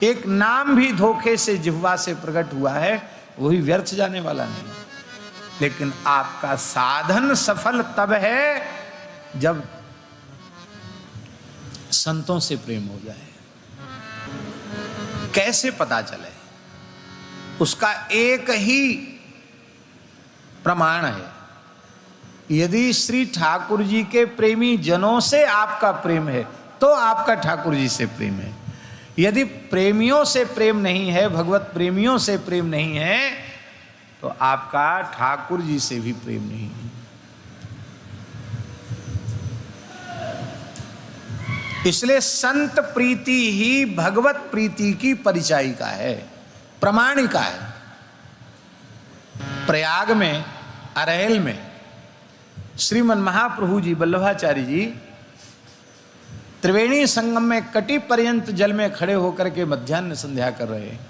एक नाम भी धोखे से जिह्वा से प्रकट हुआ है, वही व्यर्थ जाने वाला नहीं। लेकिन आपका साधन सफल तब है जब संतों से प्रेम हो जाए। कैसे पता चले? उसका एक ही प्रमाण है, यदि श्री ठाकुर जी के प्रेमी जनों से आपका प्रेम है तो आपका ठाकुर जी से प्रेम है। यदि प्रेमियों से प्रेम नहीं है, भगवत प्रेमियों से प्रेम नहीं है, तो आपका ठाकुर जी से भी प्रेम नहीं है। इसलिए संत प्रीति ही भगवत प्रीति की परिचायिका है, प्रमाणिका है। प्रयाग में, अरहल में श्रीमन महाप्रभु जी, वल्लभाचार्य जी त्रिवेणी संगम में कटी पर्यंत जल में खड़े होकर के मध्याह्न संध्या कर रहे हैं,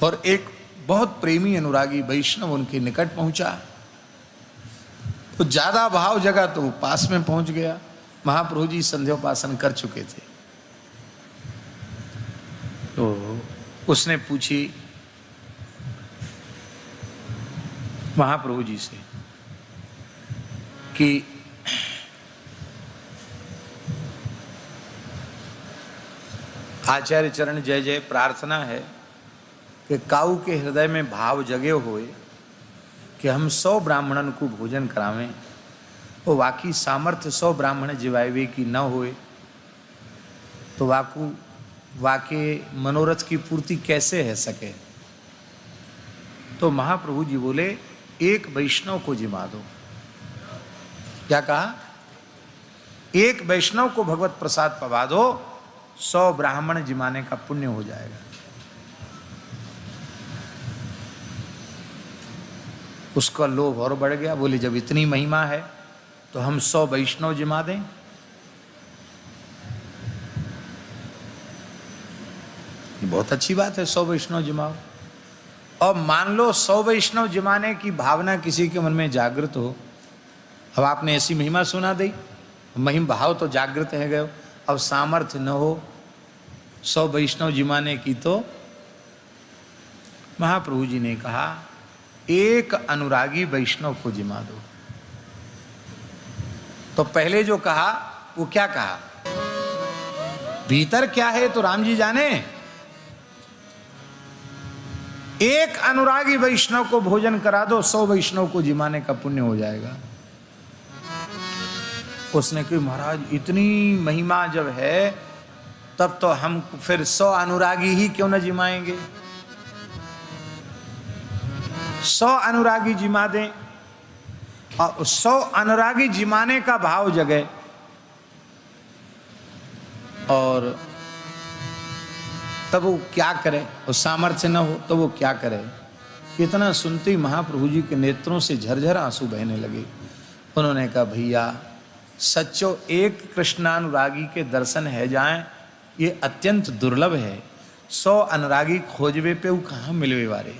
और एक बहुत प्रेमी अनुरागी वैष्णव उनके निकट पहुंचा। तो ज्यादा भाव जगा तो वो पास में पहुंच गया। महाप्रभु जी संध्योपासन कर चुके थे, तो उसने पूछी महाप्रभु जी से कि आचार्य चरण जय जय, प्रार्थना है कि काऊ के हृदय में भाव जगे हुए कि हम 100 ब्राह्मणन को भोजन करावें, वो वाकई सामर्थ्य 100 ब्राह्मण जिवावे की न होए तो वाके मनोरथ की पूर्ति कैसे है सके। तो महाप्रभु जी बोले, एक वैष्णव को जिमा दो। क्या कहा? एक वैष्णव को भगवत प्रसाद पवा दो, 100 ब्राह्मण जिमाने का पुण्य हो जाएगा। उसका लोभ और बढ़ गया। बोले, जब इतनी महिमा है तो हम 100 वैष्णव जिमा दें। बहुत अच्छी बात है, 100 वैष्णव जिमाओ। और मान लो 100 वैष्णव जिमाने की भावना किसी के मन में जागृत हो। अब आपने ऐसी महिमा सुना दी, महिम भाव तो जागृत है गए, अब सामर्थ्य न हो 100 वैष्णव जिमाने की, तो महाप्रभु जी ने कहा, एक अनुरागी वैष्णव को जिमा दो। तो पहले जो कहा वो क्या कहा? भीतर क्या है तो राम जी जाने। एक अनुरागी वैष्णव को भोजन करा दो, 100 वैष्णव को जिमाने का पुण्य हो जाएगा। उसने कहा, महाराज इतनी महिमा जब है तब तो हम फिर 100 अनुरागी ही क्यों न जिमाएंगे, 100 अनुरागी जिमा दें। और 100 अनुरागी जिमाने का भाव जगे और तब वो क्या करे, और सामर्थ्य न हो तो वो क्या करे। इतना सुनते ही महाप्रभु जी के नेत्रों से झरझर आंसू बहने लगे। उन्होंने कहा, भैया सच्चो एक कृष्णानुरागी के दर्शन है जाएं, ये अत्यंत दुर्लभ है। 100 अनुरागी खोजवे पे वो कहाँ मिलवे वाले।